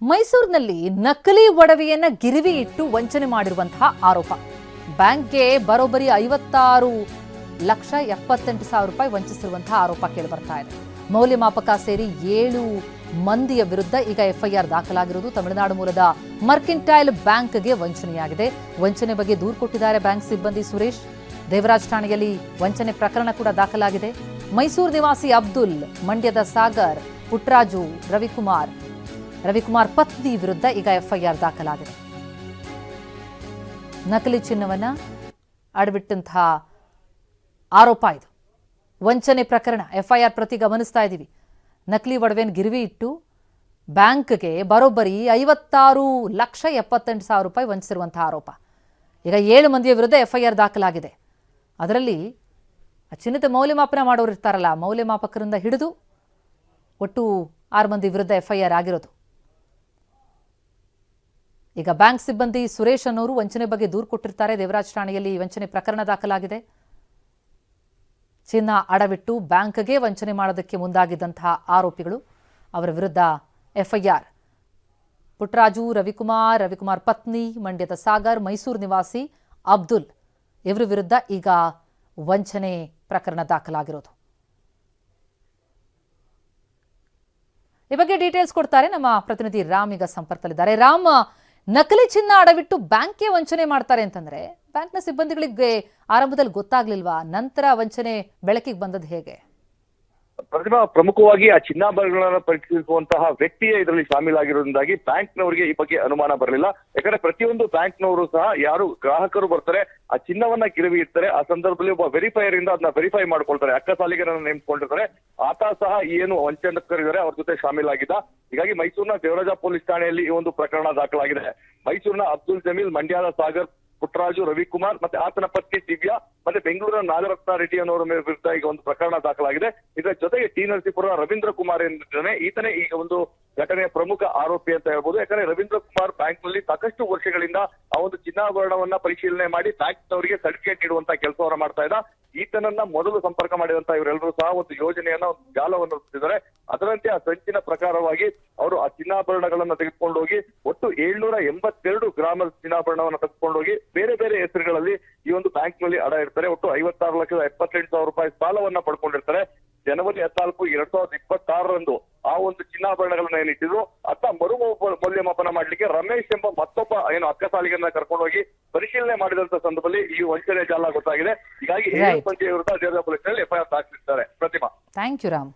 ಮೈಸೂರಿನಲ್ಲಿ ನಕಲಿ ಒಡವೆಯನ್ನ ಗಿರಿವಿ ಇಟ್ಟು ವಂಚನೆ ಮಾಡಿರುವಂತಹ ಆರೋಪ. ಬ್ಯಾಂಕ್ಗೆ ಬರೋಬ್ಬರಿ 56,78,000 ರೂಪಾಯಿ ವಂಚಿಸಿರುವಂತಹ ಆರೋಪ ಕೇಳಿಬರ್ತಾ ಇದೆ. ಮೌಲ್ಯಮಾಪಕ ಸೇರಿ 7 ಮಂದಿಯ ವಿರುದ್ಧ ಈಗ ಎಫ್ಐಆರ್ ದಾಖಲಾಗಿರುವುದು. ತಮಿಳುನಾಡು ಮೂಲದ ಮರ್ಕೆಂಟೈಲ್ ಬ್ಯಾಂಕ್ಗೆ ವಂಚನೆಯಾಗಿದೆ. ವಂಚನೆ ಬಗ್ಗೆ ದೂರು ಕೊಟ್ಟಿದ್ದಾರೆ ಬ್ಯಾಂಕ್ ಸಿಬ್ಬಂದಿ ಸುರೇಶ್. ದೇವರಾಜ್ ಠಾಣೆಯಲ್ಲಿ ವಂಚನೆ ಪ್ರಕರಣ ಕೂಡ ದಾಖಲಾಗಿದೆ. ಮೈಸೂರು ನಿವಾಸಿ ಅಬ್ದುಲ್, ಮಂಡ್ಯದ ಸಾಗರ್, ಪುಟ್ಟರಾಜು, ರವಿಕುಮಾರ್ ಪತ್ನಿ ವಿರುದ್ಧ ಈಗ ಎಫ್ಐಆರ್ ದಾಖಲಾಗಿದೆ. ನಕಲಿ ಚಿನ್ನವನ್ನ ಅಡವಿಟ್ಟಂತಹ ಆರೋಪ ಇದು. ವಂಚನೆ ಪ್ರಕರಣ. ಎಫ್ಐಆರ್ ಪ್ರತಿ ಗಮನಿಸ್ತಾ ಇದ್ದೀವಿ. ನಕಲಿ ಒಡವೆಯನ್ನು ಗಿರಿವಿ ಇಟ್ಟು ಬ್ಯಾಂಕ್ಗೆ ಬರೋಬ್ಬರಿ 56,78,000 ರೂಪಾಯಿ ವಂಚಿಸಿರುವಂತಹ ಆರೋಪ. ಈಗ 7 ಮಂದಿಯ ವಿರುದ್ಧ ಎಫ್ಐಆರ್ ದಾಖಲಾಗಿದೆ. ಅದರಲ್ಲಿ ಚಿನ್ನದ ಮೌಲ್ಯಮಾಪನ ಮಾಡೋರು ಇರ್ತಾರಲ್ಲ, ಮೌಲ್ಯಮಾಪಕರಿಂದ ಹಿಡಿದು ಒಟ್ಟು 6 ಮಂದಿ ವಿರುದ್ಧ ಎಫ್ಐಆರ್ ಆಗಿರೋದು. ಈಗ ಬ್ಯಾಂಕ್ ಸಿಬ್ಬಂದಿ ಸುರೇಶ್ ಅನ್ನೋರು ವಂಚನೆ ಬಗ್ಗೆ ದೂರು ಕೊಟ್ಟಿರ್ತಾರೆ. ದೇವರಾಜ್ ಠಾಣೆಯಲ್ಲಿ ವಂಚನೆ ಪ್ರಕರಣ ದಾಖಲಾಗಿದೆ. ಚಿನ್ನ ಅಡವಿಟ್ಟು ಬ್ಯಾಂಕ್ಗೆ ವಂಚನೆ ಮಾಡೋದಕ್ಕೆ ಮುಂದಾಗಿದ್ದಂತಹ ಆರೋಪಿಗಳು, ಅವರ ವಿರುದ್ಧ ಎಫ್ಐಆರ್. ಪುಟ್ಟರಾಜು, ರವಿಕುಮಾರ್ ಪತ್ನಿ, ಮಂಡ್ಯದ ಸಾಗರ್, ಮೈಸೂರು ನಿವಾಸಿ ಅಬ್ದುಲ್ ಇವರ ವಿರುದ್ಧ ಈಗ ವಂಚನೆ ಪ್ರಕರಣ ದಾಖಲಾಗಿರೋದು. ಈ ಬಗ್ಗೆ ಡೀಟೇಲ್ಸ್ ಕೊಡ್ತಾರೆ ನಮ್ಮ ಪ್ರತಿನಿಧಿ ರಾಮ್. ಈಗ ಸಂಪರ್ಕದಲ್ಲಿದ್ದಾರೆ. ರಾಮ್, ನಕಲಿ ಚಿನ್ನ ಅಡವಿಟ್ಟು ಬ್ಯಾಂಕ್ಗೆ ವಂಚನೆ ಮಾಡ್ತಾರೆ ಅಂತಂದ್ರೆ ಬ್ಯಾಂಕ್ನ ಸಿಬ್ಬಂದಿಗಳಿಗೆ ಆರಂಭದಲ್ಲಿ ಗೊತ್ತಾಗ್ಲಿಲ್ವಾ? ನಂತರ ವಂಚನೆ ಬೆಳಕಿಗೆ ಬಂದದ್ದು ಹೇಗೆ? ಪ್ರತಿಭಾ, ಪ್ರಮುಖವಾಗಿ ಆ ಚಿನ್ನಾಭರಣಗಳನ್ನ ಪರಿಶೀಲಿಸುವಂತಹ ವ್ಯಕ್ತಿಯೇ ಇದರಲ್ಲಿ ಶಾಮೀಲಾಗಿರೋದ್ರಿಂದಾಗಿ ಬ್ಯಾಂಕ್ನವರಿಗೆ ಈ ಬಗ್ಗೆ ಅನುಮಾನ ಬರಲಿಲ್ಲ. ಯಾಕಂದ್ರೆ ಪ್ರತಿಯೊಂದು ಬ್ಯಾಂಕ್ನವರು ಸಹ ಯಾರು ಗ್ರಾಹಕರು ಬರ್ತಾರೆ, ಆ ಚಿನ್ನವನ್ನ ಗಿರವಿ ಇರ್ತಾರೆ, ಆ ಸಂದರ್ಭದಲ್ಲಿ ಒಬ್ಬ ವೆರಿಫೈಯರ್ ಇಂದ ಅದನ್ನ ವೆರಿಫೈ ಮಾಡ್ಕೊಳ್ತಾರೆ. ಅಕ್ಕ ಸಾಲಿಗರನ್ನ ನೇಮಿಸಿಕೊಂಡಿರ್ತಾರೆ. ಆತ ಸಹ ಏನು ವಂಚಕರಿದ್ದಾರೆ ಅವ್ರ ಜೊತೆ ಶಾಮೀಲಾಗಿದ್ದ. ಹೀಗಾಗಿ ಮೈಸೂರಿನ ದೇವರಾಜ ಪೊಲೀಸ್ ಠಾಣೆಯಲ್ಲಿ ಈ ಒಂದು ಪ್ರಕರಣ ದಾಖಲಾಗಿದೆ. ಮೈಸೂರಿನ ಅಬ್ದುಲ್ ಜಮೀಲ್, ಮಂಡ್ಯದ ಸಾಗರ್, ಪುಟ್ಟರಾಜು, ರವಿಕುಮಾರ್ ಮತ್ತೆ ಆತನ ಪತ್ನಿ ದಿವ್ಯಾ ಮತ್ತೆ ಬೆಂಗಳೂರಿನ ನಾಗರತ್ನ ರೆಡ್ಡಿ ಅನ್ನೋರ ವಿರುದ್ಧ ಈಗ ಒಂದು ಪ್ರಕರಣ ದಾಖಲಾಗಿದೆ. ಇದರ ಜೊತೆಗೆ ಟಿ ನರಸೀಪುರ ರವೀಂದ್ರ ಕುಮಾರ್ ಎಂದಿದ್ದಾನೆ. ಈತನೇ ಈಗ ಒಂದು ಘಟನೆಯ ಪ್ರಮುಖ ಆರೋಪಿ ಅಂತ ಹೇಳ್ಬೋದು. ಯಾಕಂದ್ರೆ ರವೀಂದ್ರ ಕುಮಾರ್ ಬ್ಯಾಂಕ್ ನಲ್ಲಿ ಸಾಕಷ್ಟು ವರ್ಷಗಳಿಂದ ಆ ಒಂದು ಚಿನ್ನಾಭರಣವನ್ನ ಪರಿಶೀಲನೆ ಮಾಡಿ ಬ್ಯಾಂಕ್ನವರಿಗೆ ಸರ್ಟಿಫಿಕೇಟ್ ನೀಡುವಂತ ಕೆಲಸವನ್ನ ಮಾಡ್ತಾ ಇದ್ದ. ಈತನನ್ನ ಮೊದಲು ಸಂಪರ್ಕ ಮಾಡಿದಂತ ಇವರೆಲ್ಲರೂ ಸಹ ಒಂದು ಯೋಜನೆಯನ್ನ, ಒಂದು ಜಾಲವನ್ನು ರೂಪಿಸಿದ್ದಾರೆ. ಅದರಂತೆ ಆ ಸಂಚಿನ ಪ್ರಕಾರವಾಗಿ ಅವರು ಆ ಚಿನ್ನಾಭರಣಗಳನ್ನ ತೆಗೆದುಕೊಂಡು ಹೋಗಿ ಒಟ್ಟು 782 ಗ್ರಾಮದ ಚಿನ್ನಾಭರಣವನ್ನ ತೆಗೆದುಕೊಂಡೋಗಿ ಬೇರೆ ಬೇರೆ ಹೆಸರುಗಳಲ್ಲಿ ಈ ಒಂದು ಬ್ಯಾಂಕ್ ನಲ್ಲಿ ಅಡ ಇರ್ತಾರೆ. ಒಟ್ಟು 56,78,000 ರೂಪಾಯಿ ಸಾಲವನ್ನ ಪಡ್ಕೊಂಡಿರ್ತಾರೆ. ಜನವರಿ 14, 2026 ಆ ಒಂದು ಚಿನ್ನಾಭರಣಗಳನ್ನ ಏನಿಟ್ಟಿದ್ರು ಅತ್ತ ಮೌಲ್ಯಮಾಪನ ಮಾಡ್ಲಿಕ್ಕೆ ರಮೇಶ್ ಎಂಬ ಮತ್ತೊಬ್ಬ ಏನು ಅಕ್ಕಸಾಲಿಗರನ್ನ ಕರ್ಕೊಂಡೋಗಿ ಪರಿಶೀಲನೆ ಮಾಡಿದಂತ ಸಂದರ್ಭದಲ್ಲಿ ಈ ವಂಚನೆ ಜಾಲ ಗೊತ್ತಾಗಿದೆ. ಹೀಗಾಗಿ 7 ಮಂದಿಯ ವಿರುದ್ಧ ದೇವರಾಜ ಪೊಲೀಸ್ ನಲ್ಲಿ ಎಫ್ಐಆರ್ ದಾಖಲಿಸಿದ್ದಾರೆ. ಪ್ರತಿಮಾ, ಥ್ಯಾಂಕ್ ಯು ರಾಮ್.